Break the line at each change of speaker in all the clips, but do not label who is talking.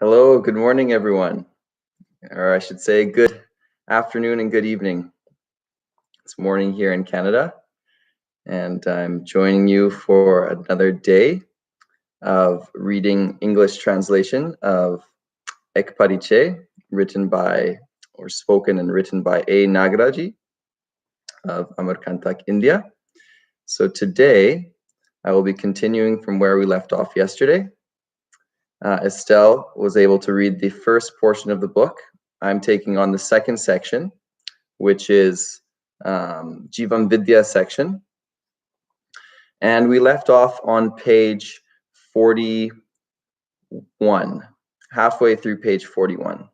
Hello, good morning, everyone. Or I should say good afternoon and good evening. It's morning here in Canada, and I'm joining you for another day of reading English translation of Parichay, written by, or spoken and written by A. Nagaraji of Amarkantak, India. So today, I will be continuing from where we left off yesterday. Estelle was able to read the first portion of the book. I'm taking on the second section, which is Jivam Vidya section. And we left off on page 41, halfway through page 41.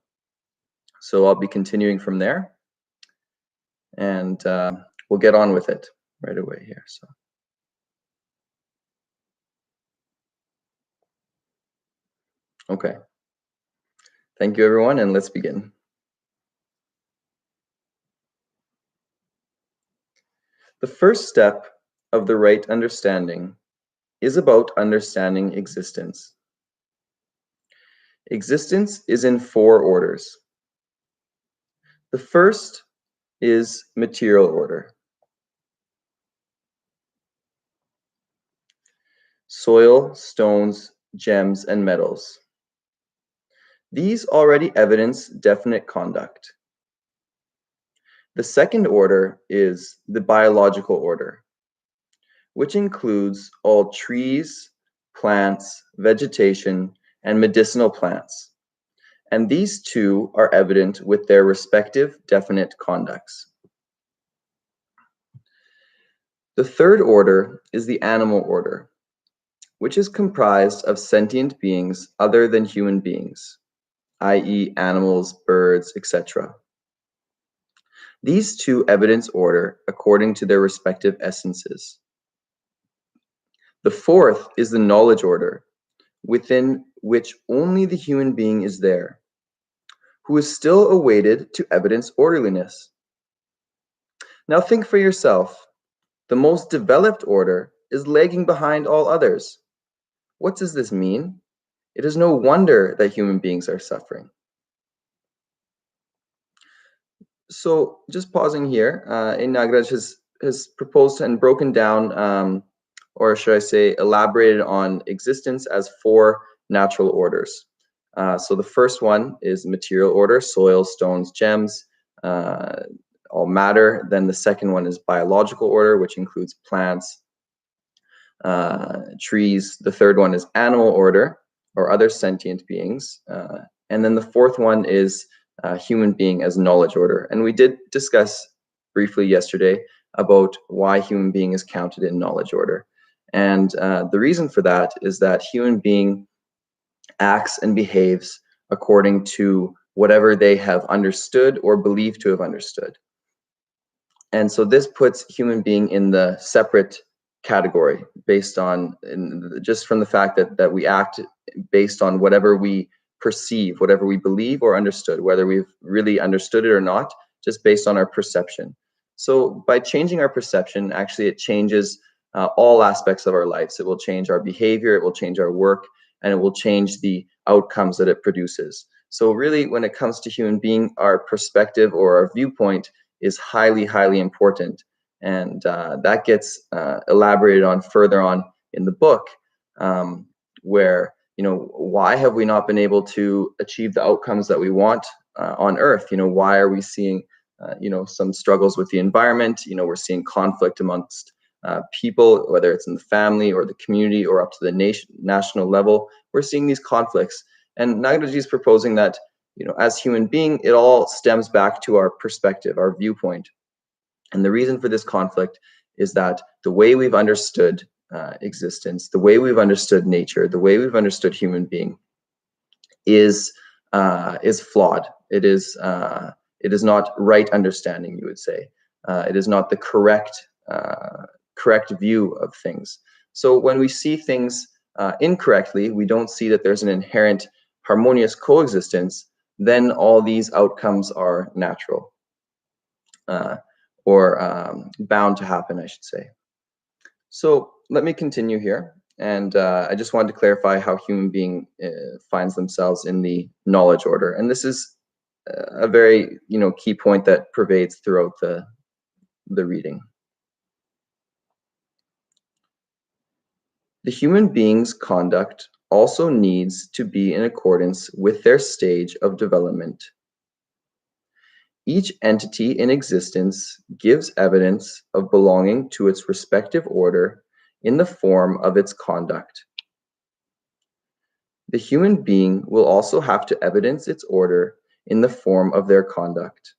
So I'll be continuing from there, and we'll get on with it right away here. Okay. Thank you, everyone, and let's begin. The first step of the right understanding is about understanding existence. Existence is in four orders. The first is material order. Soil, stones, gems, and metals. These already evidence definite conduct. The second order is the biological order, which includes all trees, plants, vegetation, and medicinal plants. And these two are evident with their respective definite conducts. The third order is the animal order, which is comprised of sentient beings other than human beings, i.e. animals, birds, etc. These two evidence order according to their respective essences. The fourth is the knowledge order, within which only the human being is there, who is still awaited to evidence orderliness. Now think for yourself. The most developed order is lagging behind all others. What does this mean? It is no wonder that human beings are suffering. So just pausing here, Nagraj has proposed and broken down, or should I say elaborated on existence as four natural orders. So the first one is material order, soil, stones, gems, all matter. Then the second one is biological order, which includes plants, trees. The third one is animal order, or other sentient beings. And then the fourth one is human being as knowledge order. And we did discuss briefly yesterday about why human being is counted in knowledge order. And the reason for that is that human being acts and behaves according to whatever they have understood or believe to have understood. And so this puts human being in the separate category based on, just from the fact that we act based on whatever we perceive, whatever we believe or understood, whether we've really understood it or not, just based on our perception. So by changing our perception, actually it changes all aspects of our lives. It will change our behavior, it will change our work, and it will change the outcomes that it produces. So really, when it comes to human being, our perspective or our viewpoint is highly, highly important. And that gets elaborated on further on in the book, where, why have we not been able to achieve the outcomes that we want on Earth? Why are we seeing, some struggles with the environment? We're seeing conflict amongst people, whether it's in the family or the community or up to the national level. We're seeing these conflicts. And Nagaraji is proposing that, as human being, it all stems back to our perspective, our viewpoint. And the reason for this conflict is that the way we've understood existence, the way we've understood nature, the way we've understood human being is flawed. It is not right understanding, you would say. It is not the correct view of things. So when we see things incorrectly, we don't see that there's an inherent harmonious coexistence, then all these outcomes are natural. Or bound to happen, I should say. So let me continue here. And I just wanted to clarify how human being finds themselves in the knowledge order. And this is a very, key point that pervades throughout the reading. The human being's conduct also needs to be in accordance with their stage of development. Each entity in existence gives evidence of belonging to its respective order in the form of its conduct. The human being will also have to evidence its order in the form of their conduct.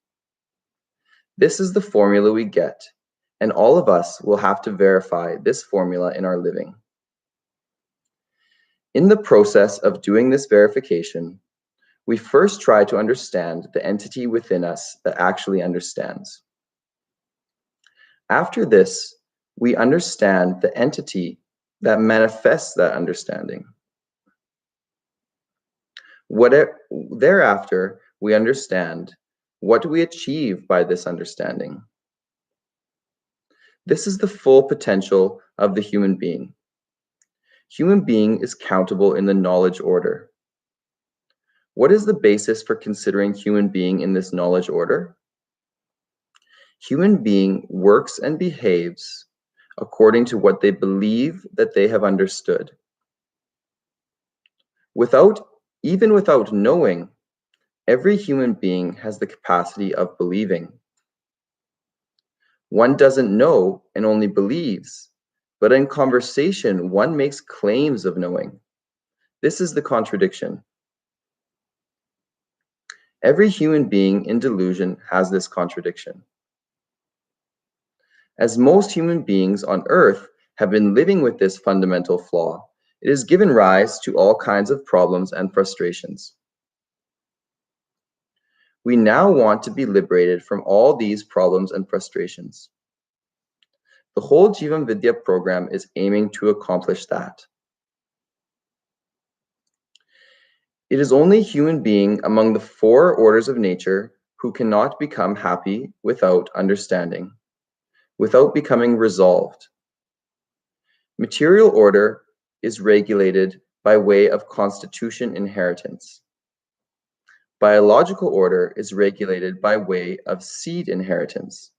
This is the formula we get, and all of us will have to verify this formula in our living. In the process of doing this verification, we first try to understand the entity within us that actually understands. After this, we understand the entity that manifests that understanding. Thereafter, we understand what do we achieve by this understanding. This is the full potential of the human being. Human being is countable in the knowledge order. What is the basis for considering human being in this knowledge order? Human being works and behaves according to what they believe that they have understood. Even without knowing, every human being has the capacity of believing. One doesn't know and only believes, but in conversation, one makes claims of knowing. This is the contradiction. Every human being in delusion has this contradiction. As most human beings on Earth have been living with this fundamental flaw, it has given rise to all kinds of problems and frustrations. We now want to be liberated from all these problems and frustrations. The whole Jivan Vidya program is aiming to accomplish that. It is only human being among the 4 orders of nature who cannot become happy without understanding, without becoming resolved. Material order is regulated by way of constitution inheritance. Biological order is regulated by way of seed inheritance.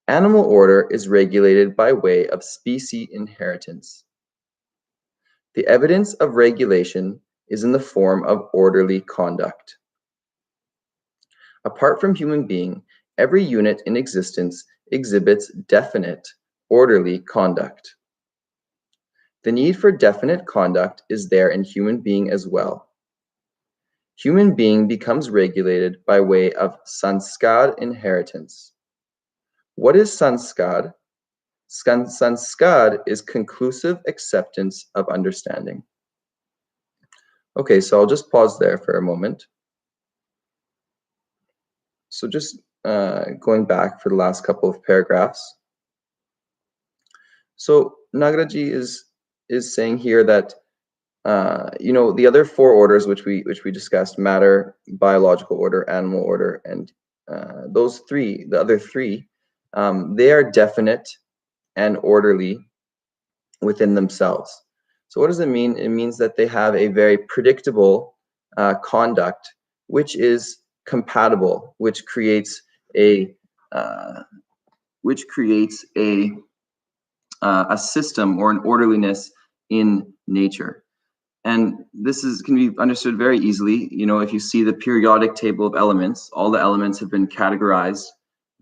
Animal order is regulated by way of species inheritance. The evidence of regulation is in the form of orderly conduct. Apart from human being, every unit in existence exhibits definite, orderly conduct. The need for definite conduct is there in human being as well. Human being becomes regulated by way of sanskar inheritance. What is sanskar? Sanskar is conclusive acceptance of understanding. Okay, so I'll just pause there for a moment. So just going back for the last couple of paragraphs. So Nagaraji is saying here that the other 4 orders which we discussed, matter, biological order, animal order, and the other three, they are definite and orderly within themselves. So what does it mean? It means that they have a very predictable conduct, which is compatible, which creates a system or an orderliness in nature. And this can be understood very easily. If you see the periodic table of elements, all the elements have been categorized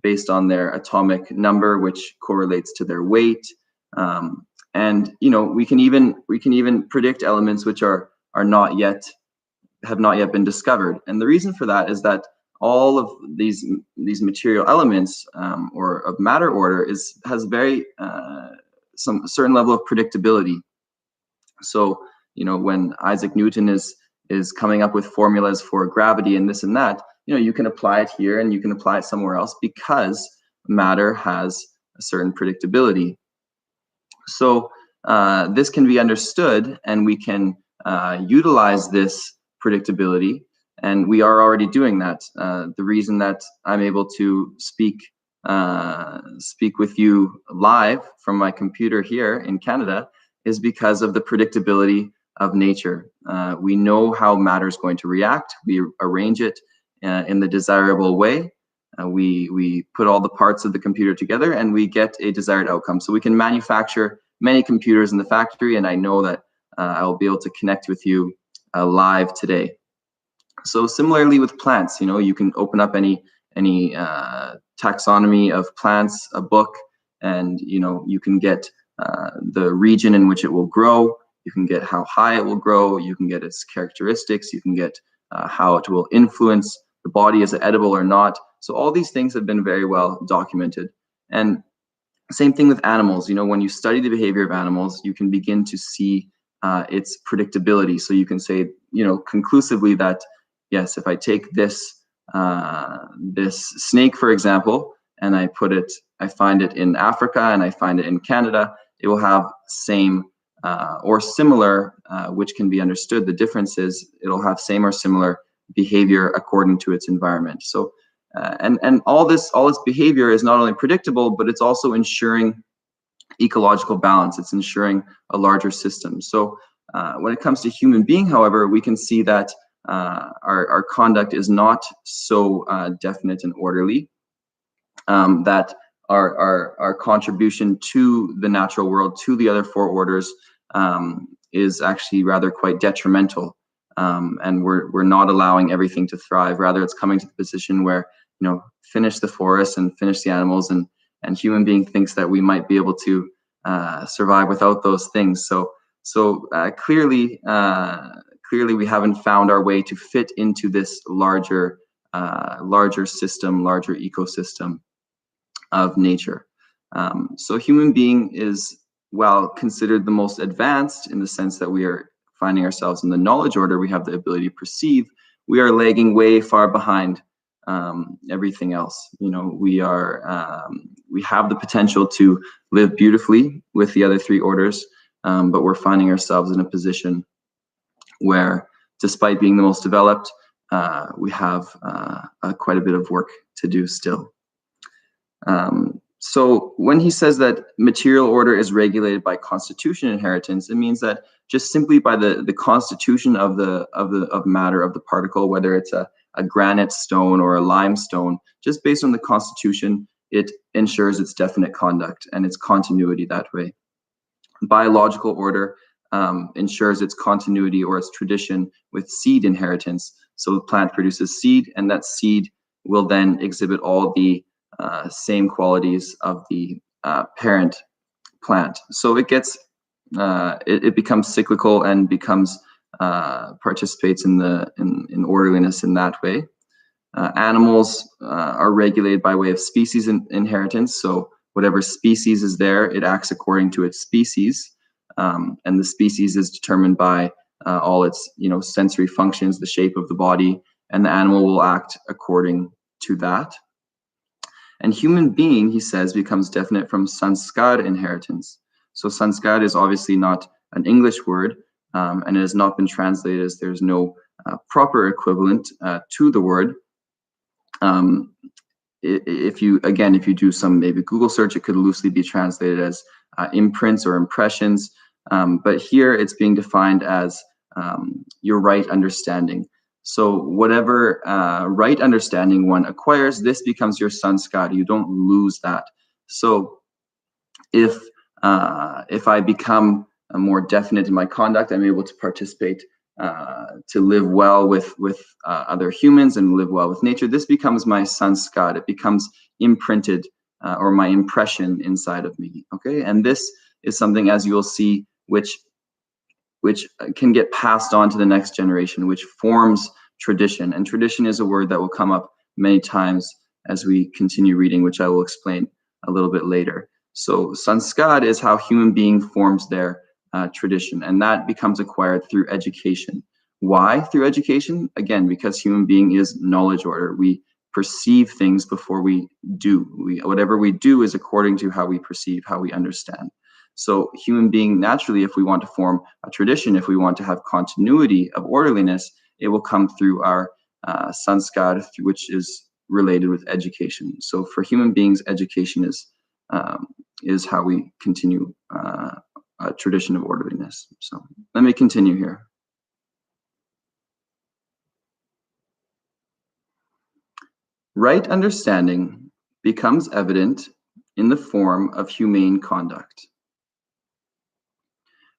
based on their atomic number, which correlates to their weight. And we can even predict elements which have not yet been discovered. And the reason for that is that all of these material elements or of matter order has very some certain level of predictability. So when Isaac Newton is coming up with formulas for gravity and this and that, you can apply it here and you can apply it somewhere else because matter has a certain predictability. So this can be understood, and we can utilize this predictability, and we are already doing that. The reason that I'm able to speak with you live from my computer here in Canada is because of the predictability of nature. We know how matter is going to react. We arrange it in the desirable way. We put all the parts of the computer together and we get a desired outcome. So we can manufacture many computers in the factory, and I know that I'll be able to connect with you live today. So similarly with plants, you can open up any taxonomy of plants, a book, and you can get the region in which it will grow. You can get how high it will grow. You can get its characteristics. You can get how it will influence the body, is it edible or not. So all these things have been very well documented. And same thing with animals. When you study the behavior of animals, you can begin to see its predictability. So you can say, conclusively that, yes, if I take this snake, for example, and I find it in Africa and I find it in Canada, it will have same or similar, which can be understood. The difference is it'll have same or similar behavior according to its environment. So, and all its behavior is not only predictable, but it's also ensuring ecological balance. It's ensuring a larger system. So when it comes to human being, however, we can see that our conduct is not so definite and orderly, that our contribution to the natural world, to the other four orders, is actually rather quite detrimental. And we're not allowing everything to thrive. Rather, it's coming to the position where, finish the forest and finish the animals, and human being thinks that we might be able to survive without those things. So clearly we haven't found our way to fit into this larger system, larger ecosystem of nature. So human being is, while considered the most advanced in the sense that we are finding ourselves in the knowledge order, we have the ability to perceive, we are lagging way far behind everything else. We have the potential to live beautifully with the other three orders, but we're finding ourselves in a position where, despite being the most developed, we have quite a bit of work to do still. So when he says that material order is regulated by constitution inheritance, it means that just simply by the constitution of matter, of the particle, whether it's a granite stone or a limestone, just based on the constitution, it ensures its definite conduct and its continuity that way. Biological order ensures its continuity or its tradition with seed inheritance. So the plant produces seed, and that seed will then exhibit all the same qualities of the parent plant. So it gets it becomes cyclical and becomes participates in orderliness in that way. Animals are regulated by way of species inheritance. So whatever species is there, it acts according to its species, and the species is determined by all its sensory functions, the shape of the body, and the animal will act according to that. And human being, he says, becomes definite from sanskar inheritance. So sanskar is obviously not an English word, and it has not been translated, as there's no proper equivalent to the word. If you do some maybe Google search, it could loosely be translated as imprints or impressions. But here it's being defined as your right understanding. So whatever right understanding one acquires, this becomes your sanskar. You don't lose that. So if I become more definite in my conduct, I'm able to participate, to live well with other humans and live well with nature. This becomes my sanskar. It becomes imprinted, or my impression inside of me. Okay, and this is something, as you will see, which can get passed on to the next generation, which forms tradition. And tradition is a word that will come up many times as we continue reading, which I will explain a little bit later. So sanskar is how human being forms their tradition, and that becomes acquired through education. Why through education? Again, because human being is knowledge order. We perceive things before we do. Whatever we do is according to how we perceive, how we understand. So human being, naturally, if we want to form a tradition, if we want to have continuity of orderliness, it will come through our sanskar, which is related with education. So for human beings, education is how we continue tradition of orderliness. So let me continue here. Right understanding becomes evident in the form of humane conduct.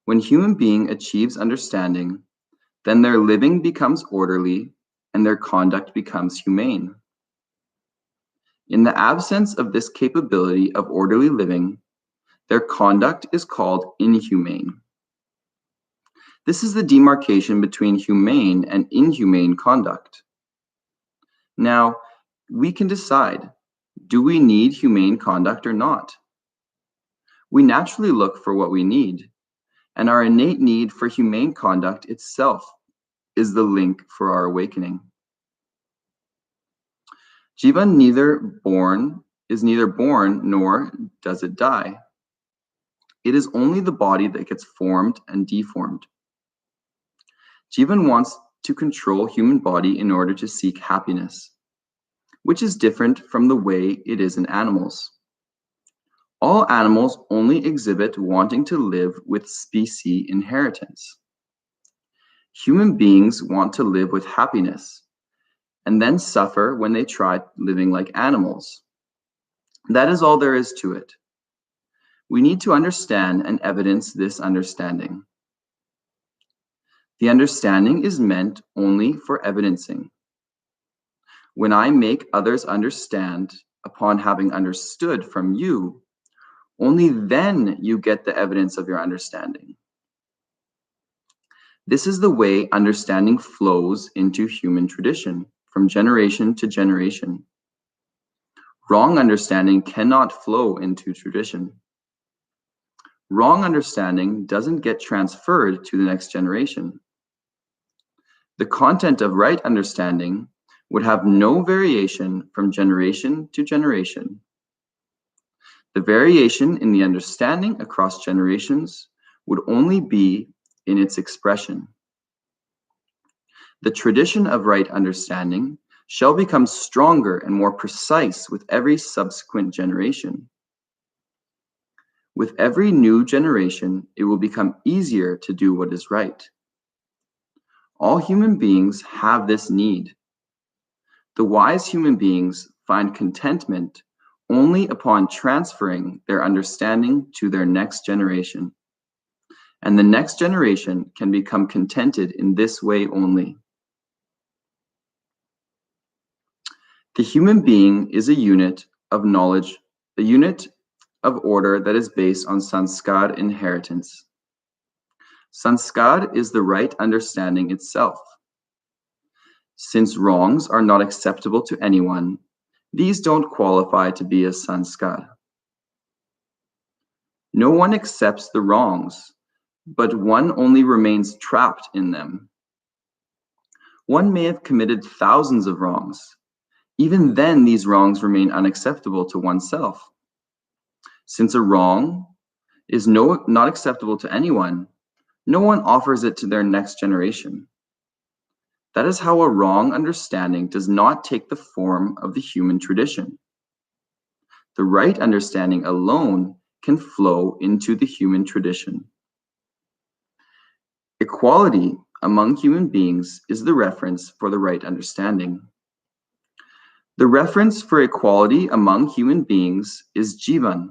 When human being achieves understanding, then their living becomes orderly and their conduct becomes humane. In the absence of this capability of orderly living, their conduct is called inhumane. This is the demarcation between humane and inhumane conduct. Now, we can decide, do we need humane conduct or not? We naturally look for what we need, and our innate need for humane conduct itself is the link for our awakening. Jiva is neither born nor does it die. It is only the body that gets formed and deformed. Jivan wants to control human body in order to seek happiness, which is different from the way it is in animals. All animals only exhibit wanting to live with species inheritance. Human beings want to live with happiness, and then suffer when they try living like animals. That is all there is to it. We need to understand and evidence this understanding. The understanding is meant only for evidencing. When I make others understand upon having understood from you, only then you get the evidence of your understanding. This is the way understanding flows into human tradition from generation to generation. Wrong understanding cannot flow into tradition. Wrong understanding doesn't get transferred to the next generation. The content of right understanding would have no variation from generation to generation. The variation in the understanding across generations would only be in its expression. The tradition of right understanding shall become stronger and more precise with every subsequent generation. With every new generation, it will become easier to do what is right. All human beings have this need. The wise human beings find contentment only upon transferring their understanding to their next generation. And the next generation can become contented in this way only. The human being is a unit of knowledge, a unit of order that is based on sanskar inheritance. Sanskar is the right understanding itself. Since wrongs are not acceptable to anyone, these don't qualify to be a sanskar. No one accepts the wrongs, but one only remains trapped in them. One may have committed thousands of wrongs. Even then, these wrongs remain unacceptable to oneself. Since a wrong is not acceptable to anyone, no one offers it to their next generation. That is how a wrong understanding does not take the form of the human tradition. The right understanding alone can flow into the human tradition. Equality among human beings is the reference for the right understanding. The reference for equality among human beings is jivan.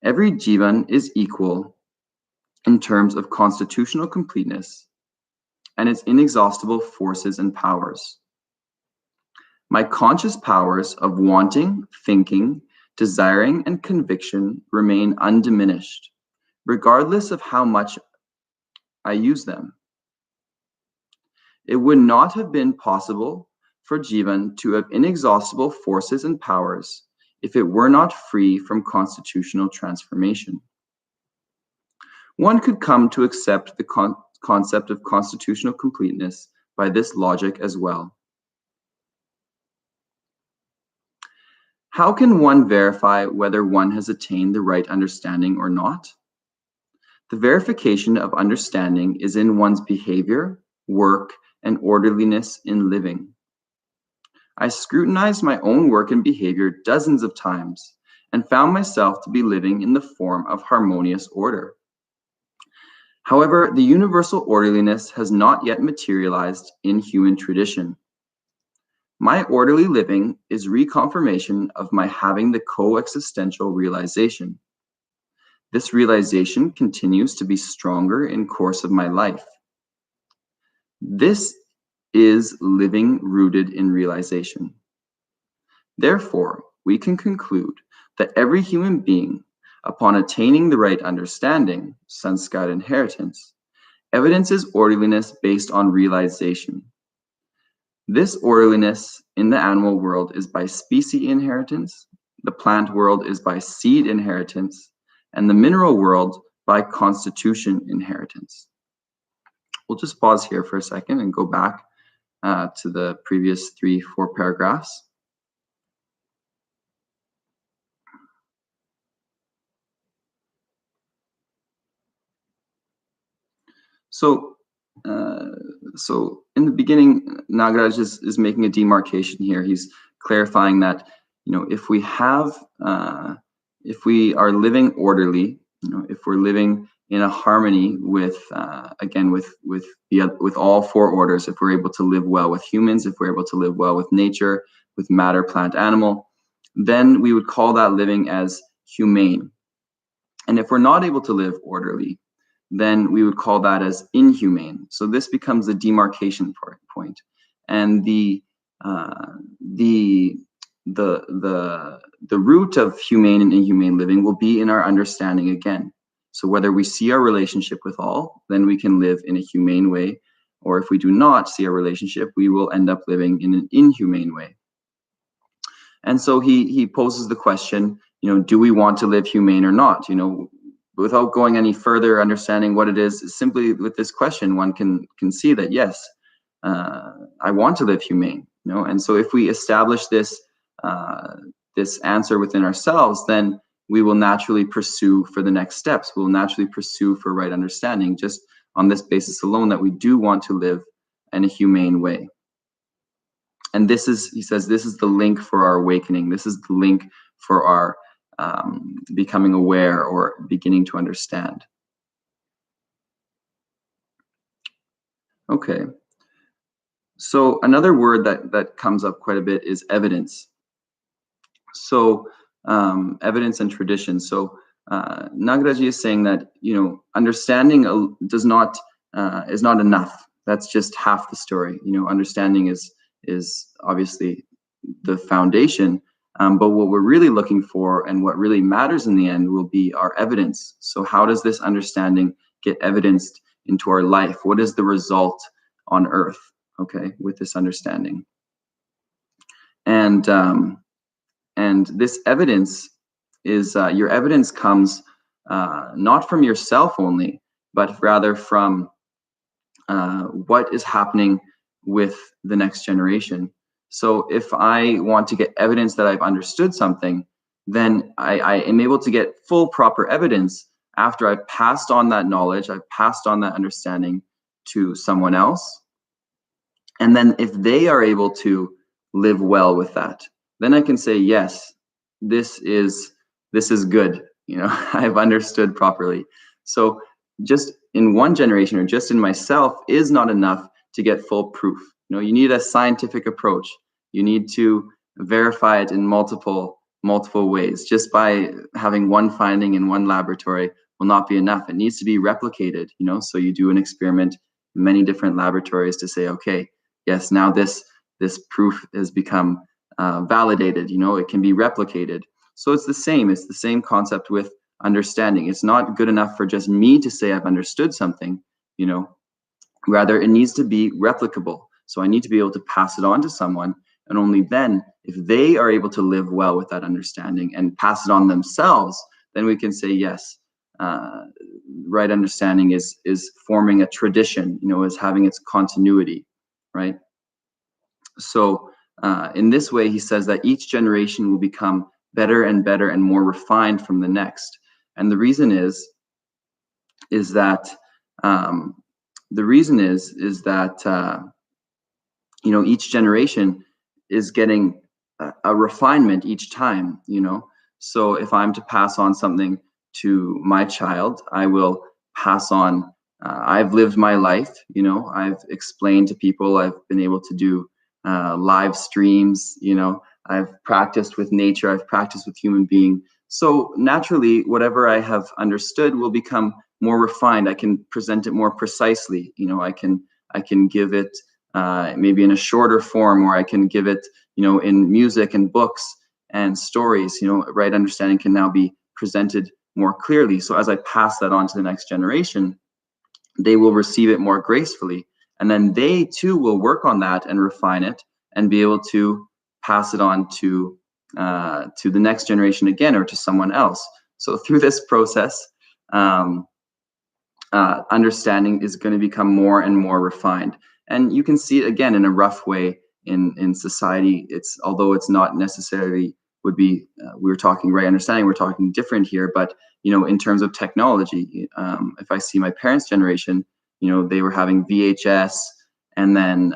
Every jivan is equal in terms of constitutional completeness and its inexhaustible forces and powers. My conscious powers of wanting, thinking, desiring, and conviction remain undiminished, regardless of how much I use them. It would not have been possible for Jivan to have inexhaustible forces and powers if it were not free from constitutional transformation. One could come to accept the concept of constitutional completeness by this logic as well. How can one verify whether one has attained the right understanding or not? The verification of understanding is in one's behavior, work, and orderliness in living. I scrutinized my own work and behavior dozens of times and found myself to be living in the form of harmonious order. However, the universal orderliness has not yet materialized in human tradition. My orderly living is reconfirmation of my having the coexistential realization. This realization continues to be stronger in course of my life. This is living rooted in realization. Therefore, we can conclude that every human being, upon attaining the right understanding, sanskar inheritance, evidences orderliness based on realization. This orderliness in the animal world is by species inheritance, the plant world is by seed inheritance, and the mineral world by constitution inheritance. We'll just pause here for a second and go back to the previous 3-4 paragraphs. So in the beginning, Nagaraj is making a demarcation here. He's clarifying that, if we are living orderly, if we're living in a harmony with, again, with all 4 orders, if we're able to live well with humans, if we're able to live well with nature, with matter, plant, animal, then we would call that living as humane. And if we're not able to live orderly, then we would call that as inhumane. So this becomes the demarcation point. And the root of humane and inhumane living will be in our understanding again. So whether we see our relationship with all, then we can live in a humane way, or if we do not see our relationship, we will end up living in an inhumane way. And so he poses the question, do we want to live humane or not? Without going any further, understanding what it is, simply with this question, one can see that, yes, I want to live humane, and so if we establish this answer within ourselves, then we will naturally pursue for the next steps. We'll naturally pursue for right understanding, just on this basis alone, that we do want to live in a humane way. And he says, this is the link for our awakening. This is the link for our becoming aware or beginning to understand. Okay. So another word that comes up quite a bit is evidence. So evidence and tradition. So Nagaraji is saying that understanding is not enough. That's just half the story. Understanding is obviously the foundation. But what we're really looking for and what really matters in the end will be our evidence. So how does this understanding get evidenced into our life? What is the result on earth, okay, with this understanding? And this evidence is, your evidence comes not from yourself only, but rather from what is happening with the next generation. So if I want to get evidence that I've understood something, then I am able to get full proper evidence after I've passed on that knowledge, I've passed on that understanding to someone else. And then if they are able to live well with that, then I can say, yes, this is good. I've understood properly. So just in one generation or just in myself is not enough to get full proof. You need a scientific approach. You need to verify it in multiple ways. Just by having one finding in one laboratory will not be enough. It needs to be replicated, so you do an experiment in many different laboratories to say, okay, yes, now this proof has become validated, it can be replicated. So it's the same concept with understanding. It's not good enough for just me to say I've understood something, rather it needs to be replicable. So I need to be able to pass it on to someone, and only then, if they are able to live well with that understanding and pass it on themselves, then we can say, yes, right understanding is forming a tradition, is having its continuity, right? So in this way, he says that each generation will become better and better and more refined from the next. And the reason is that each generation is getting a refinement each time, So if I'm to pass on something to my child, I will pass on I've lived my life, you know, I've explained to people, I've been able to do live streams, you know, I've practiced with nature, I've practiced with human being. So naturally, whatever I have understood will become more refined. I can present it more precisely. You know, I can give it maybe in a shorter form, or I can give it, you know, in music and books and stories. You know, right understanding can now be presented more clearly. So as I pass that on to the next generation, they will receive it more gracefully, and then they too will work on that and refine it and be able to pass it on to the next generation again, or to someone else. So through this process, um, understanding is going to become more and more refined, and you can see it again in a rough way in society. It's, although it's not necessarily would be we were talking right understanding, we're talking different here, but you know, in terms of technology, if I see my parents' generation, you know, they were having VHS, and then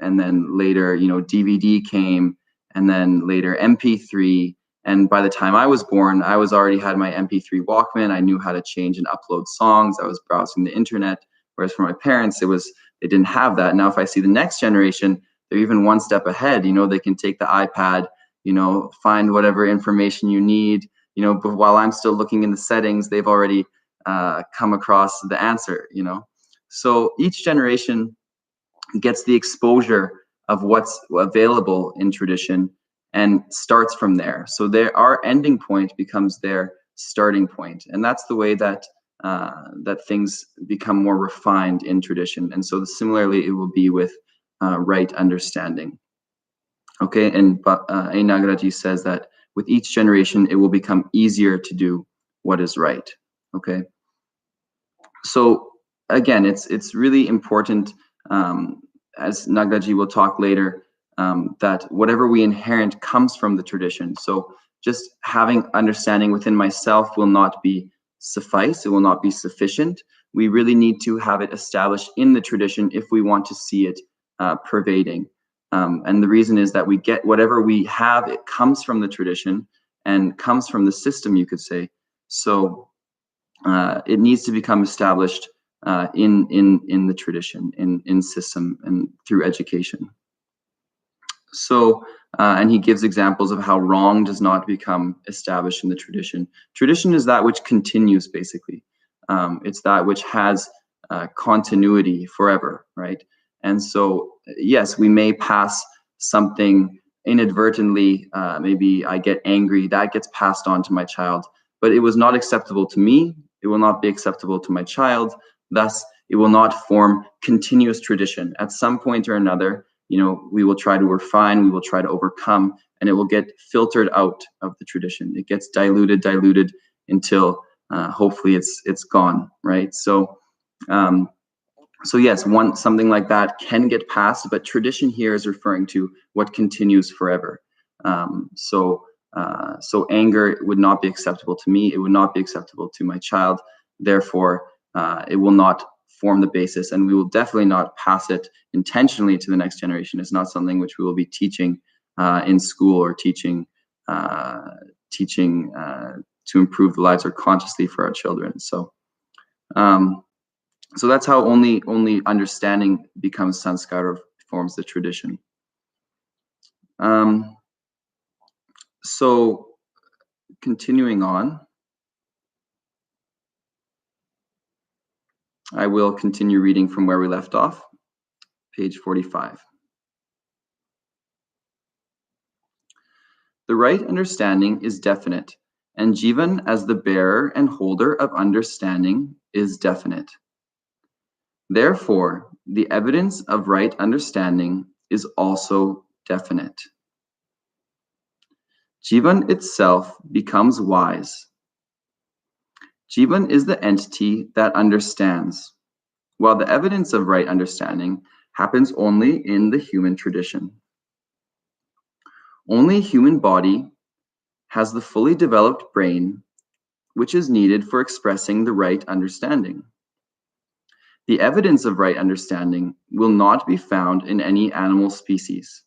later, you know, DVD came, and then later MP3. And by the time I was born, I was already had my MP3 Walkman. I knew how to change and upload songs. I was browsing the internet. Whereas for my parents, they didn't have that. Now, if I see the next generation, they're even one step ahead. You know, they can take the iPad, you know, find whatever information you need. You know, but while I'm still looking in the settings, they've already come across the answer. You know, so each generation gets the exposure of what's available in tradition and starts from there. So our ending point becomes their starting point, and that's the way that that things become more refined in tradition. And so similarly, it will be with right understanding. Okay, and A. Nagaraji says that with each generation, it will become easier to do what is right. Okay, so again, it's really important, as Nagaraji will talk later, that whatever we inherit comes from the tradition. So just having understanding within myself will not be suffice. It will not be sufficient. We really need to have it established in the tradition if we want to see it pervading. And the reason is that we get whatever we have, it comes from the tradition and comes from the system, you could say. So it needs to become established in the tradition, in system, and through education. So, and he gives examples of how wrong does not become established in the tradition. Tradition is that which continues, basically. It's that which has continuity forever, right? And so, yes, we may pass something inadvertently. Maybe I get angry, that gets passed on to my child, but it was not acceptable to me. It will not be acceptable to my child. Thus, it will not form continuous tradition. At some point or another, you know, we will try to refine, we will try to overcome, and it will get filtered out of the tradition. It gets diluted until hopefully it's gone, right? So, so yes, something like that can get passed, but tradition here is referring to what continues forever. So anger would not be acceptable to me. It would not be acceptable to my child. Therefore, it will not form the basis, and we will definitely not pass it intentionally to the next generation. It's not something which we will be teaching in school, or teaching to improve the lives, or consciously for our children. So. So that's how only understanding becomes sanskar, or forms the tradition. So continuing on, I will continue reading from where we left off, page 45. The right understanding is definite, and Jivan as the bearer and holder of understanding is definite. Therefore, the evidence of right understanding is also definite. Jivan itself becomes wise. Jivan is the entity that understands, while the evidence of right understanding happens only in the human tradition. Only a human body has the fully developed brain which is needed for expressing the right understanding. The evidence of right understanding will not be found in any animal species.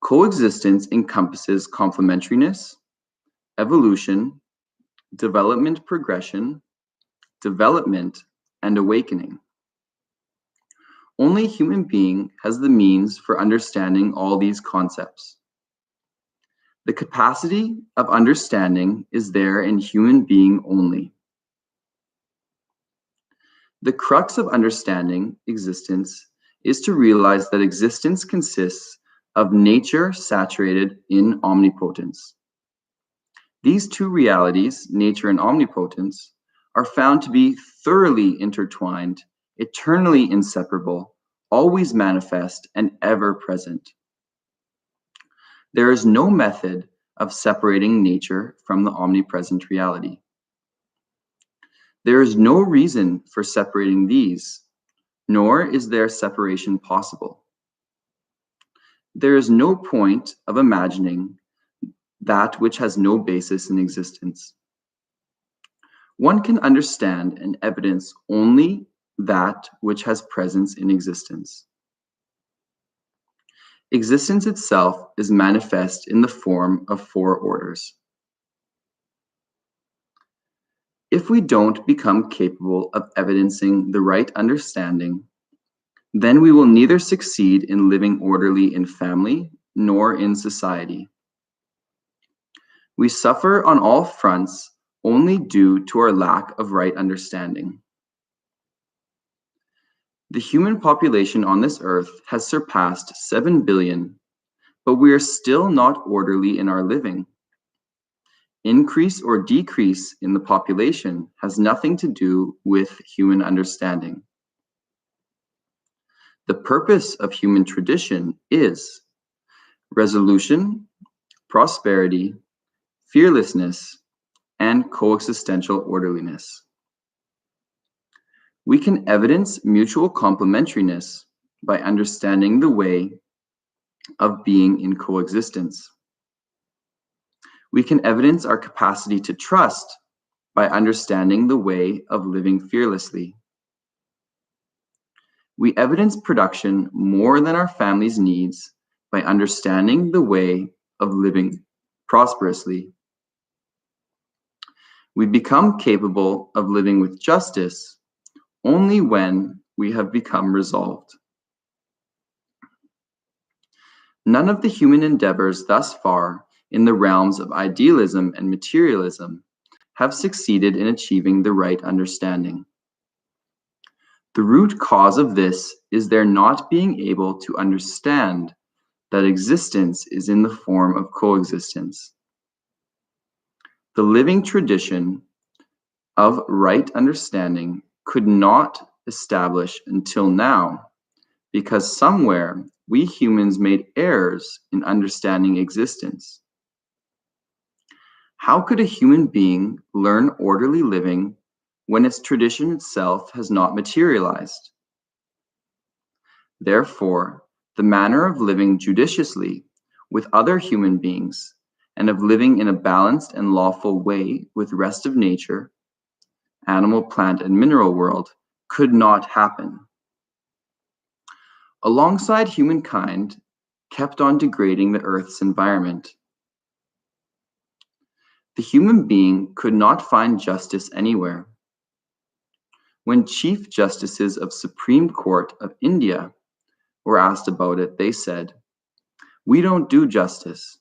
Coexistence encompasses complementariness, evolution, development progression, development, and awakening. Only human being has the means for understanding all these concepts. The capacity of understanding is there in human being only. The crux of understanding existence is to realize that existence consists of nature saturated in omnipotence. These two realities, nature and omnipotence, are found to be thoroughly intertwined, eternally inseparable, always manifest, and ever present. There is no method of separating nature from the omnipresent reality. There is no reason for separating these, nor is there separation possible. There is no point of imagining that which has no basis in existence. One can understand and evidence only that which has presence in existence. Existence itself is manifest in the form of four orders. If we don't become capable of evidencing the right understanding, then we will neither succeed in living orderly in family nor in society. We suffer on all fronts only due to our lack of right understanding. The human population on this earth has surpassed 7 billion, but we are still not orderly in our living. Increase or decrease in the population has nothing to do with human understanding. The purpose of human tradition is resolution, prosperity, fearlessness, and coexistential orderliness. We can evidence mutual complementariness by understanding the way of being in coexistence. We can evidence our capacity to trust by understanding the way of living fearlessly. We evidence production more than our family's needs by understanding the way of living prosperously. We become capable of living with justice only when we have become resolved. None of the human endeavors thus far in the realms of idealism and materialism have succeeded in achieving the right understanding. The root cause of this is their not being able to understand that existence is in the form of coexistence. The living tradition of right understanding could not establish until now because somewhere we humans made errors in understanding existence. How could a human being learn orderly living when its tradition itself has not materialized? Therefore, the manner of living judiciously with other human beings and of living in a balanced and lawful way with the rest of nature, animal, plant, and mineral world could not happen. Alongside humankind kept on degrading the earth's environment. The human being could not find justice anywhere. When Chief Justices of Supreme Court of India were asked about it, they said, "We don't do justice.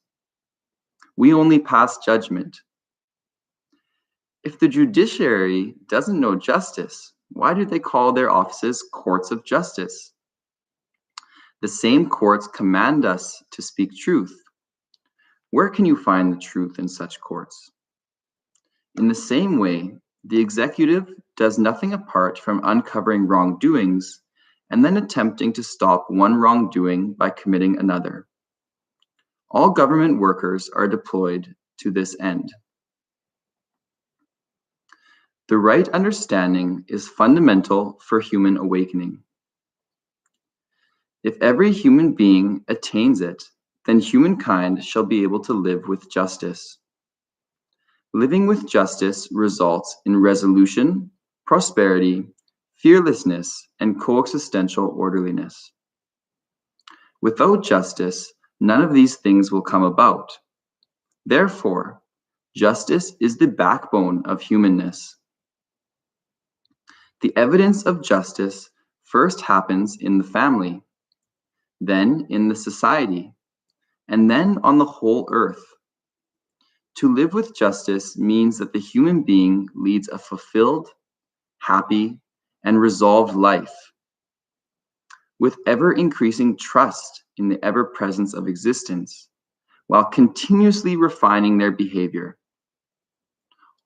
We only pass judgment." If the judiciary doesn't know justice, why do they call their offices courts of justice? The same courts command us to speak truth. Where can you find the truth in such courts? In the same way, the executive does nothing apart from uncovering wrongdoings and then attempting to stop one wrongdoing by committing another. All government workers are deployed to this end. The right understanding is fundamental for human awakening. If every human being attains it, then humankind shall be able to live with justice. Living with justice results in resolution, prosperity, fearlessness, and coexistential orderliness. Without justice, none of these things will come about. Therefore, justice is the backbone of humanness. The evidence of justice first happens in the family, then in the society, and then on the whole earth. To live with justice means that the human being leads a fulfilled, happy, and resolved life, with ever-increasing trust in the ever-presence of existence, while continuously refining their behavior.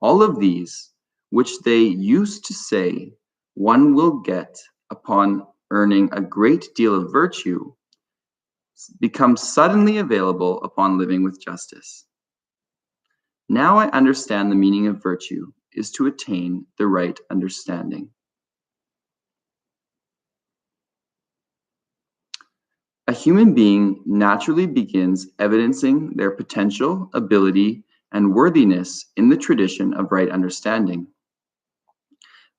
All of these, which they used to say one will get upon earning a great deal of virtue, become suddenly available upon living with justice. Now I understand the meaning of virtue is to attain the right understanding. A human being naturally begins evidencing their potential, ability, and worthiness in the tradition of right understanding.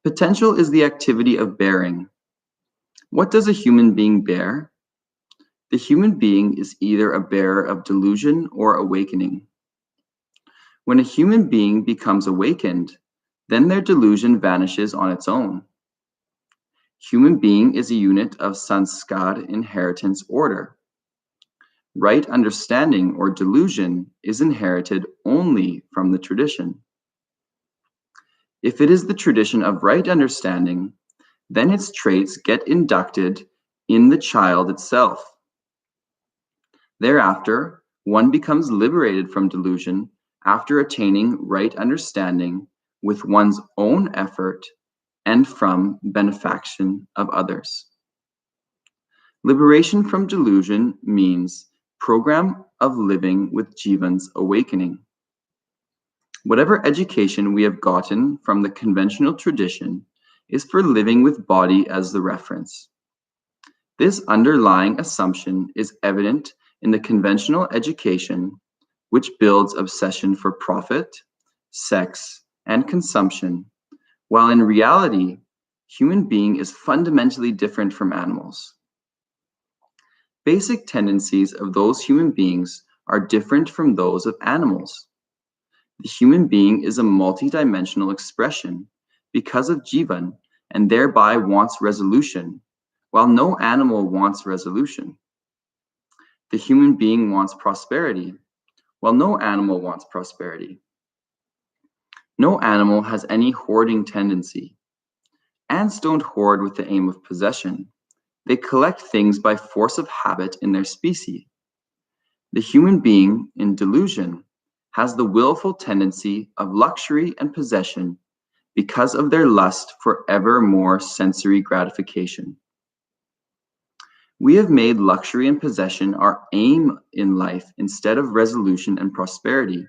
Potential is the activity of bearing. What does a human being bear? The human being is either a bearer of delusion or awakening. When a human being becomes awakened, then their delusion vanishes on its own. Human being is a unit of sanskar inheritance order. Right understanding or delusion is inherited only from the tradition. If it is the tradition of right understanding, then its traits get inducted in the child itself. Thereafter, one becomes liberated from delusion after attaining right understanding with one's own effort and from benefaction of others. Liberation from delusion means program of living with Jivan's awakening. Whatever education we have gotten from the conventional tradition is for living with body as the reference. This underlying assumption is evident in the conventional education, which builds obsession for profit, sex, and consumption, while in reality, human being is fundamentally different from animals. Basic tendencies of those human beings are different from those of animals. The human being is a multidimensional expression because of Jivan and thereby wants resolution, while no animal wants resolution. The human being wants prosperity, while no animal wants prosperity. No animal has any hoarding tendency. Ants don't hoard with the aim of possession. They collect things by force of habit in their species. The human being, in delusion, has the willful tendency of luxury and possession because of their lust for ever more sensory gratification. We have made luxury and possession our aim in life instead of resolution and prosperity.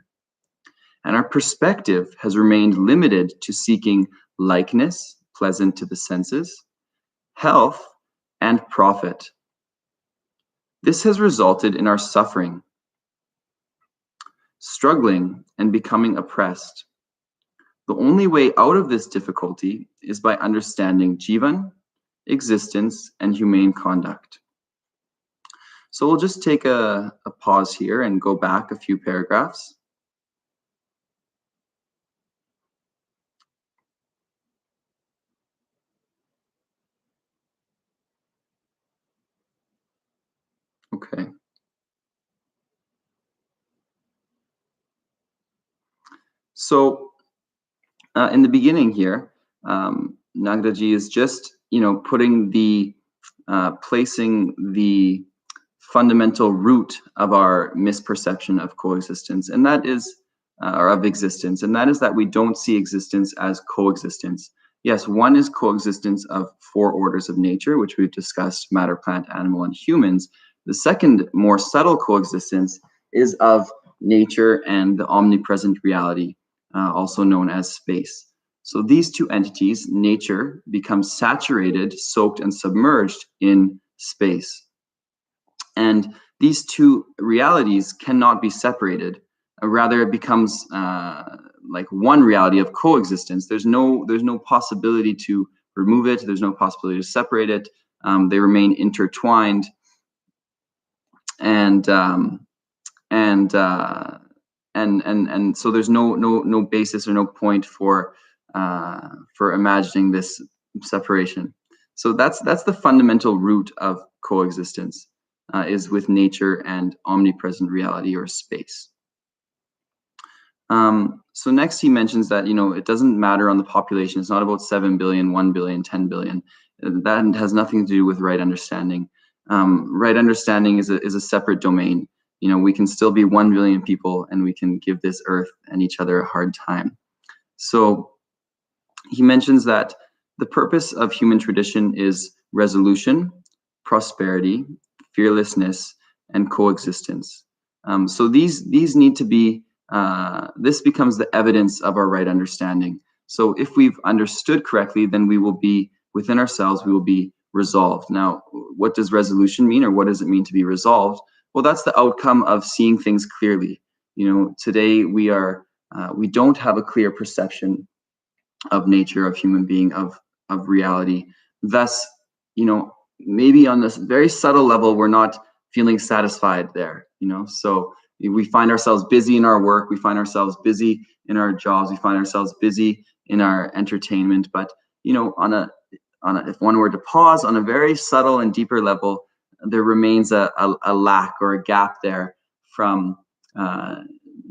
And our perspective has remained limited to seeking likeness, pleasant to the senses, health, and profit. This has resulted in our suffering, struggling, and becoming oppressed. The only way out of this difficulty is by understanding Jivan, existence, and humane conduct. So we'll just take a pause here and go back a few paragraphs. Okay. So in the beginning here, Nagdaji is just, putting the, placing the fundamental root of our misperception of coexistence, and that is, or of existence, and that is that we don't see existence as coexistence. Yes, one is coexistence of 4 orders of nature, which we've discussed: matter, plant, animal, and humans. The second, more subtle coexistence is of nature and the omnipresent reality, also known as space. So these 2 entities, nature becomes saturated, soaked, and submerged in space. And these 2 realities cannot be separated. Rather, it becomes like one reality of coexistence. There's no possibility to remove it. There's no possibility to separate it. They remain intertwined, and so there's no basis or no point for imagining this separation. So that's the fundamental root of coexistence, is with nature and omnipresent reality or space. So next he mentions that, it doesn't matter on the population. It's not about 7 billion, 1 billion, 10 billion. That has nothing to do with right understanding. Right understanding is a separate domain. We can still be 1 billion people and we can give this earth and each other a hard time. So he mentions that the purpose of human tradition is resolution, prosperity, fearlessness, and coexistence. So these need to be, this becomes the evidence of our right understanding. So if we've understood correctly, then we will be within ourselves, we will be resolved. Now, what does resolution mean, or what does it mean to be resolved? Well, that's the outcome of seeing things clearly. Today we don't have a clear perception of nature, of human being, of reality. Thus, maybe on this very subtle level, we're not feeling satisfied there. So we find ourselves busy in our work, we find ourselves busy in our jobs, we find ourselves busy in our entertainment. But if one were to pause on a very subtle and deeper level, there remains a lack or a gap there from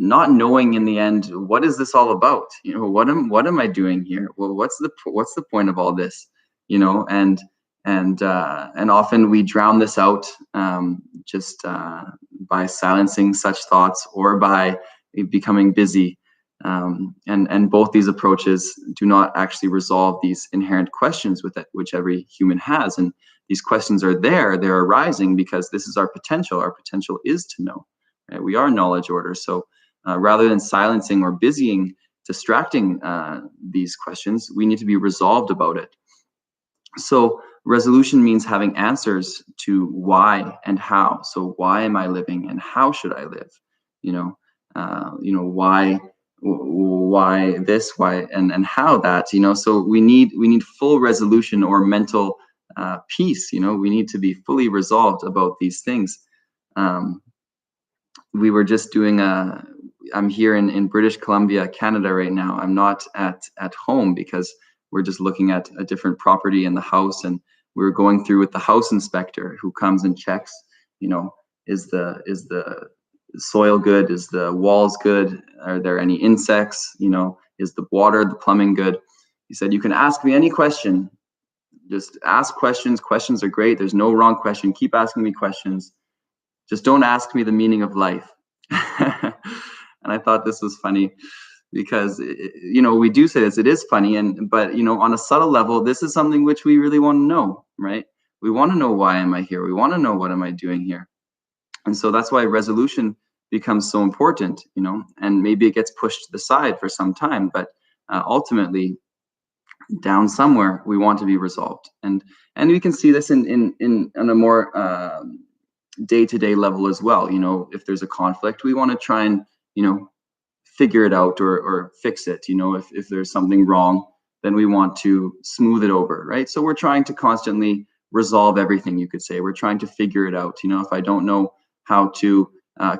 not knowing in the end, what is this all about? What am I doing here? Well, what's the point of all this? And often we drown this out just by silencing such thoughts or by becoming busy. And both these approaches do not actually resolve these inherent questions which every human has. And these questions are they're arising because this is our potential. Our potential is to know. Right? We are knowledge order. So rather than silencing or busying, distracting these questions, we need to be resolved about it. So resolution means having answers to why and how. So why am I living and how should I live? Why this, why and how that. So we need full resolution or mental peace. We need to be fully resolved about these things. We were just doing I'm here in British Columbia, Canada right now. I'm not at home because we're just looking at a different property in the house, and we're going through with the house inspector who comes and checks, is the soil good? Is the walls good? Are there any insects? Is the water, the plumbing good? He said, you can ask me any question. Just ask questions. Questions are great. There's no wrong question. Keep asking me questions. Just don't ask me the meaning of life. And I thought this was funny because, we do say this, it is funny. But on a subtle level, this is something which we really want to know, right? We want to know, why am I here? We want to know, what am I doing here? And so that's why resolution becomes so important, and maybe it gets pushed to the side for some time, but ultimately down somewhere, we want to be resolved. And we can see this in on a more day-to-day level as well. If there's a conflict, we want to try and figure it out or fix it. If there's something wrong, then we want to smooth it over, right? So we're trying to constantly resolve everything, you could say. We're trying to figure it out. If I don't know how to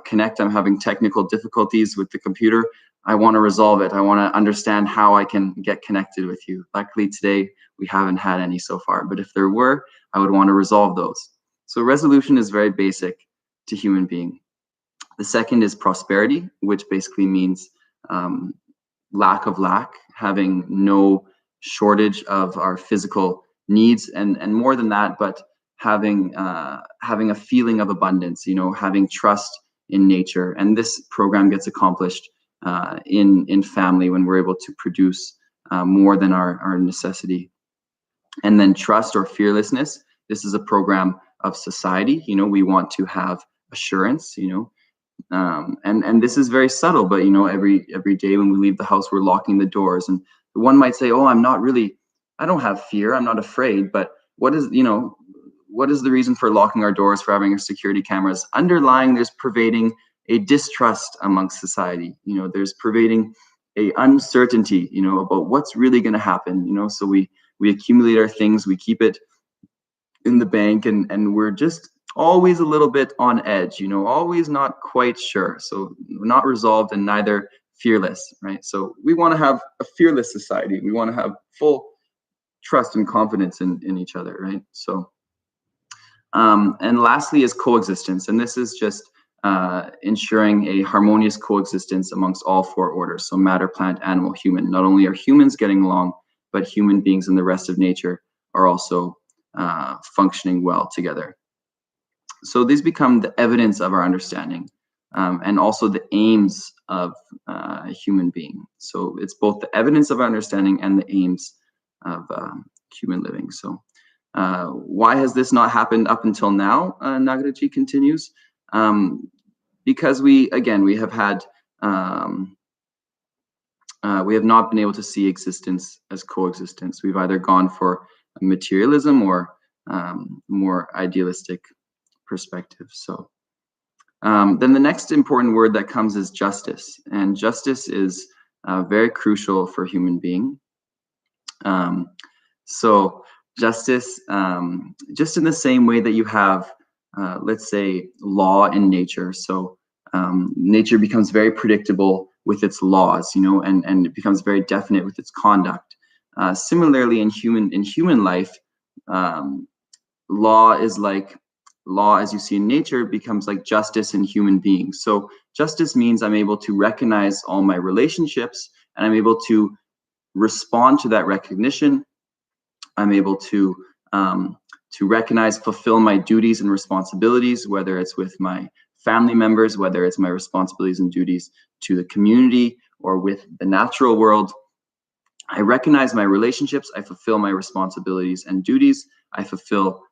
connect, I'm having technical difficulties with the computer, I want to resolve it. I want to understand how I can get connected with you. Luckily today we haven't had any so far, but if there were, I would want to resolve those. So resolution is very basic to human being. The second is prosperity, which basically means lack, having no shortage of our physical needs, and more than that, but having a feeling of abundance, having trust in nature. And this program gets accomplished in family when we're able to produce more than our necessity. And then trust or fearlessness. This is a program of society. We want to have assurance, and this is very subtle, but every day when we leave the house, we're locking the doors. And one might say, oh, I don't have fear, I'm not afraid. But what is the reason for locking our doors, for having our security cameras? Underlying, there's pervading a distrust amongst society. There's pervading a uncertainty, about what's really going to happen. So we accumulate our things, we keep it in the bank, and we're just always a little bit on edge, always not quite sure. So not resolved and neither fearless, right? So we want to have a fearless society. We want to have full trust and confidence in each other, right? So, and lastly is coexistence, and this is just ensuring a harmonious coexistence amongst all four orders, so matter, plant, animal, human. Not only are humans getting along, but human beings and the rest of nature are also functioning well together. So these become the evidence of our understanding, and also the aims of a human being. So it's both the evidence of our understanding and the aims of human living. So why has this not happened up until now? Nagaraji continues. Because we have had we have not been able to see existence as coexistence. We've either gone for materialism or more idealistic perspective. So then the next important word that comes is justice, and justice is very crucial for human being. So justice, just in the same way that you have, let's say, law in nature. So nature becomes very predictable with its laws, and it becomes very definite with its conduct. Similarly, in human life, law as you see in nature becomes like justice in human beings. So justice means I'm able to recognize all my relationships, and I'm able to respond to that recognition. I'm able to recognize, fulfill my duties and responsibilities, whether it's with my family members, whether it's my responsibilities and duties to the community or with the natural world. I recognize my relationships, I fulfill my responsibilities and duties, I fulfill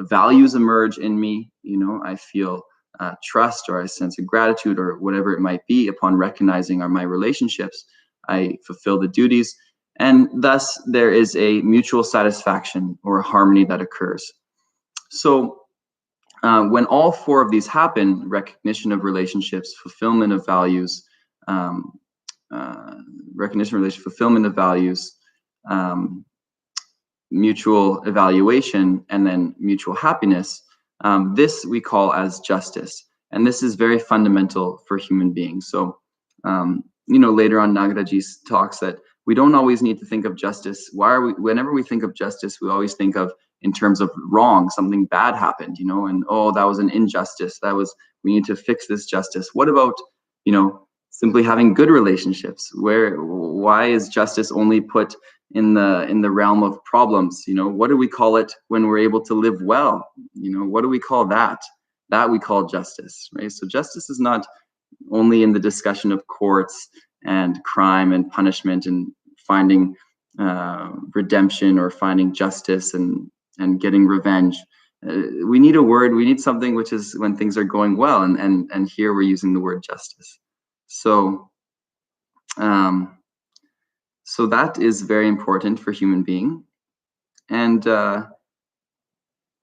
values emerge in me, I feel trust or a sense of gratitude or whatever it might be upon recognizing my relationships. I fulfill the duties, and thus there is a mutual satisfaction or harmony that occurs. So when all four of these happen, recognition of relationships, fulfillment of values, fulfillment of values, mutual evaluation, and then mutual happiness, this we call as justice. And this is very fundamental for human beings. So, later on, Nagaraji talks that we don't always need to think of justice. Whenever we think of justice, we always think of in terms of wrong, something bad happened, and that was an injustice. We need to fix this justice. What about, simply having good relationships? Why is justice only put in the realm of problems? What do we call it when we're able to live well? What do we call that? That we call justice, right? So justice is not only in the discussion of courts and crime and punishment and finding redemption or finding justice and getting revenge. We need a word, we need something which is when things are going well, and here we're using the word justice. So so that is very important for human being. And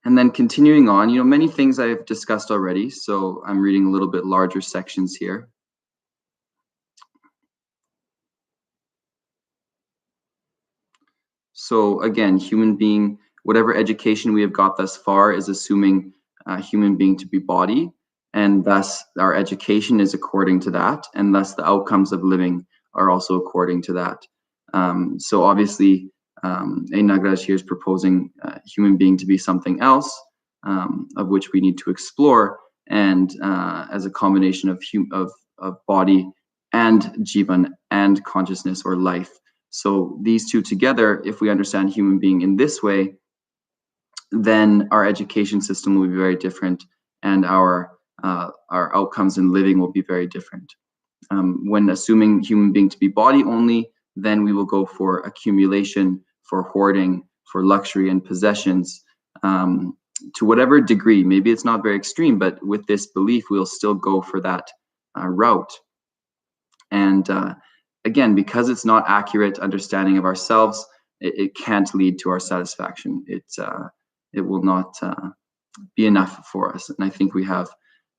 then continuing on, many things I've discussed already, so I'm reading a little bit larger sections here. So again, human being, whatever education we have got thus far is assuming human being to be body, and thus our education is according to that, and thus the outcomes of living are also according to that. So obviously, Nagaraj here is proposing human being to be something else, of which we need to explore, and as a combination of body and jivan and consciousness or life. So these two together, if we understand human being in this way, then our education system will be very different, and our outcomes in living will be very different. When assuming human being to be body only, then we will go for accumulation, for hoarding, for luxury and possessions, to whatever degree. Maybe it's not very extreme, but with this belief, we'll still go for that route. And again, because it's not accurate understanding of ourselves, it can't lead to our satisfaction. It will not be enough for us. And I think we have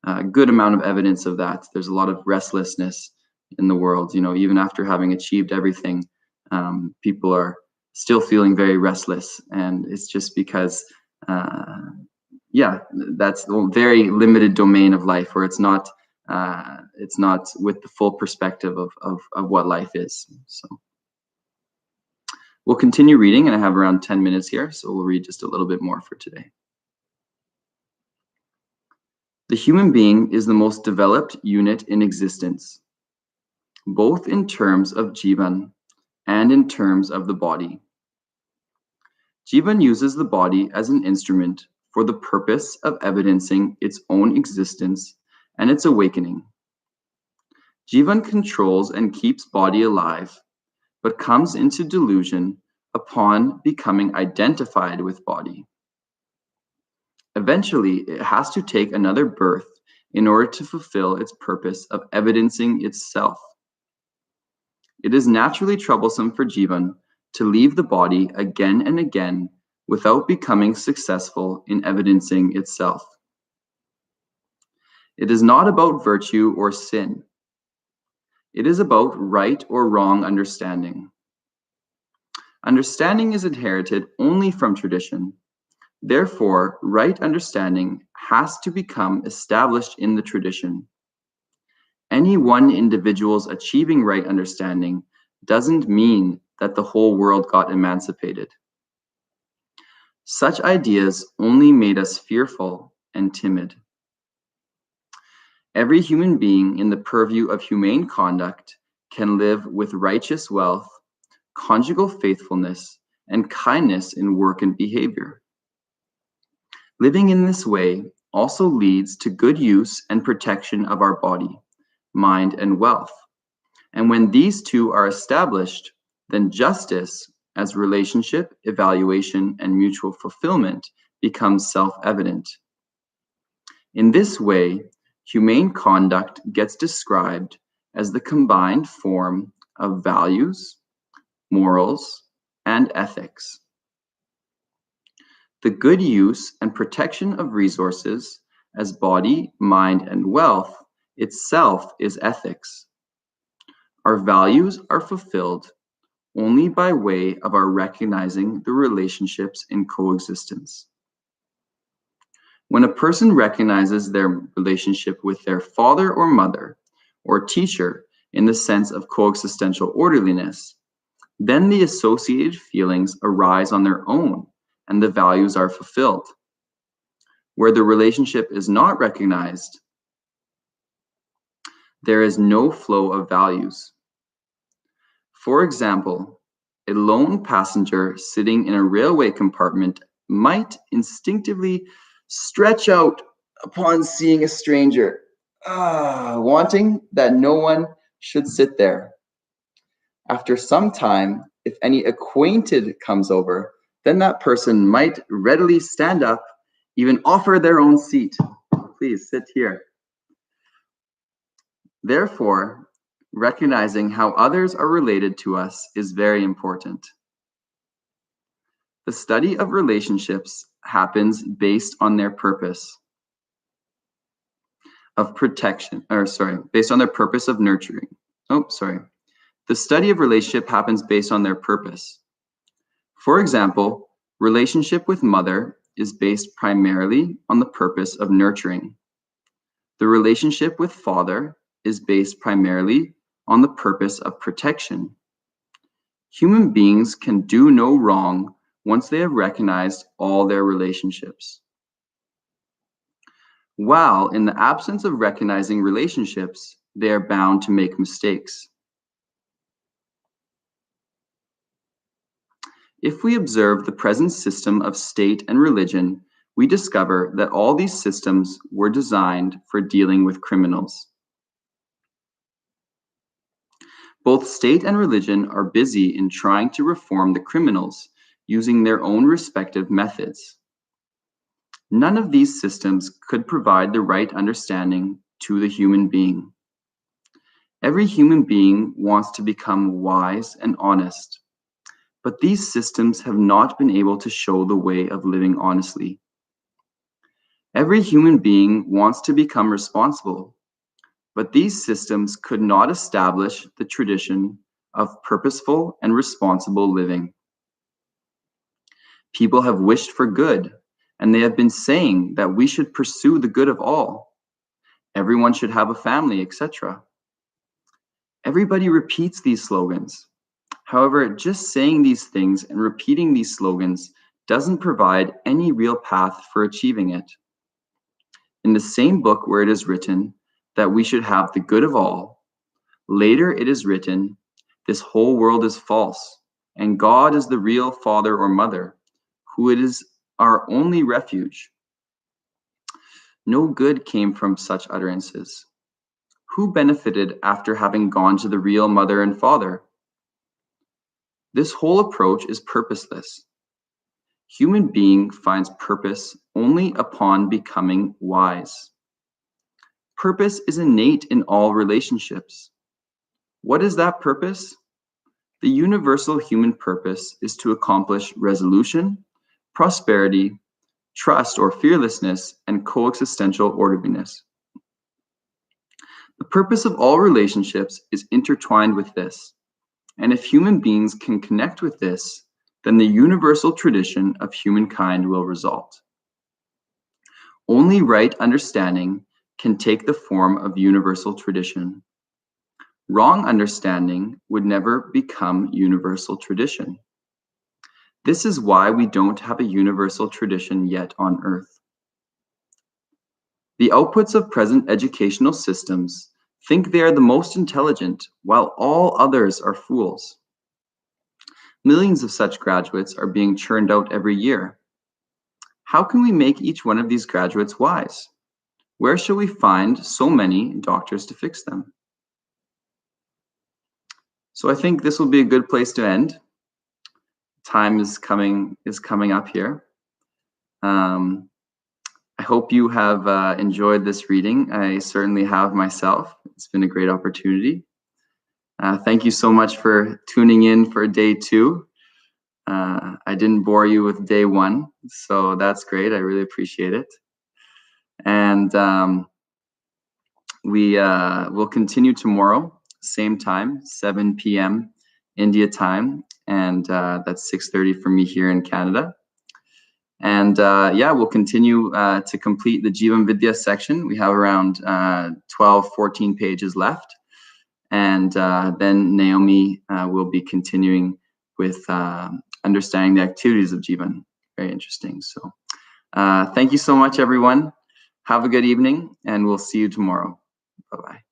a good amount of evidence of that. There's a lot of restlessness in the world, even after having achieved everything, people are still feeling very restless. And it's just because, that's a very limited domain of life where it's not with the full perspective of what life is. So We'll continue reading, and I have around 10 minutes here, so we'll read just a little bit more for today. The human being is the most developed unit in existence, both in terms of jivan and in terms of the body. Jivan uses the body as an instrument for the purpose of evidencing its own existence and its awakening. Jivan controls and keeps body alive, but comes into delusion upon becoming identified with body. Eventually, it has to take another birth in order to fulfill its purpose of evidencing itself. It is naturally troublesome for Jivan to leave the body again and again without becoming successful in evidencing itself. It is not about virtue or sin. It is about right or wrong understanding. Understanding is inherited only from tradition. Therefore, right understanding has to become established in the tradition. Any one individual's achieving right understanding doesn't mean that the whole world got emancipated. Such ideas only made us fearful and timid. Every human being in the purview of humane conduct can live with righteous wealth, conjugal faithfulness, and kindness in work and behavior. Living in this way also leads to good use and protection of our body, mind, and wealth. And when these two are established, then justice as relationship, evaluation, and mutual fulfillment becomes self-evident. In this way, humane conduct gets described as the combined form of values, morals, and ethics. The good use and protection of resources as body, mind, and wealth itself is ethics. Our values are fulfilled only by way of our recognizing the relationships in coexistence. When a person recognizes their relationship with their father or mother or teacher in the sense of coexistential orderliness, then the associated feelings arise on their own and the values are fulfilled. Where the relationship is not recognized, there is no flow of values. For example, a lone passenger sitting in a railway compartment might instinctively stretch out upon seeing a stranger, wanting that no one should sit there. After some time, if any acquainted comes over, then that person might readily stand up, even offer their own seat. Please sit here. Therefore, recognizing how others are related to us is very important. The study of relationships happens based on their purpose of protection, based on their purpose of nurturing. The study of relationship happens based on their purpose. For example, relationship with mother is based primarily on the purpose of nurturing. The relationship with father is based primarily on the purpose of protection. Human beings can do no wrong once they have recognized all their relationships. While in the absence of recognizing relationships, they are bound to make mistakes. If we observe the present system of state and religion, we discover that all these systems were designed for dealing with criminals. Both state and religion are busy in trying to reform the criminals using their own respective methods. None of these systems could provide the right understanding to the human being. Every human being wants to become wise and honest, but these systems have not been able to show the way of living honestly. Every human being wants to become responsible, but these systems could not establish the tradition of purposeful and responsible living. People have wished for good, and they have been saying that we should pursue the good of all. Everyone should have a family, etc. Everybody repeats these slogans. However, just saying these things and repeating these slogans doesn't provide any real path for achieving it. In the same book where it is written that we should have the good of all, later it is written, this whole world is false, and God is the real father or mother, who it is our only refuge. No good came from such utterances. Who benefited after having gone to the real mother and father? This whole approach is purposeless. Human being finds purpose only upon becoming wise. Purpose is innate in all relationships. What is that purpose? The universal human purpose is to accomplish resolution, prosperity, trust or fearlessness, and coexistential orderliness. The purpose of all relationships is intertwined with this, and if human beings can connect with this, then the universal tradition of humankind will result. Only right understanding can take the form of universal tradition. Wrong understanding would never become universal tradition. This is why we don't have a universal tradition yet on earth. The outputs of present educational systems think they are the most intelligent, while all others are fools. Millions of such graduates are being churned out every year. How can we make each one of these graduates wise? Where shall we find so many doctors to fix them? So I think this will be a good place to end. Time is coming up here. I hope you have enjoyed this reading. I certainly have myself. It's been a great opportunity. Thank you so much for tuning in for day 2. I didn't bore you with day 1, so that's great. I really appreciate it. And we will continue tomorrow, same time, 7 p.m. India time, and that's 6:30 for me here in Canada. And yeah, we'll continue to complete the Jivan Vidya section. We have around 12, 14 pages left. And then Naomi will be continuing with understanding the activities of Jivan. Very interesting. So thank you so much, everyone. Have a good evening, and we'll see you tomorrow. Bye-bye.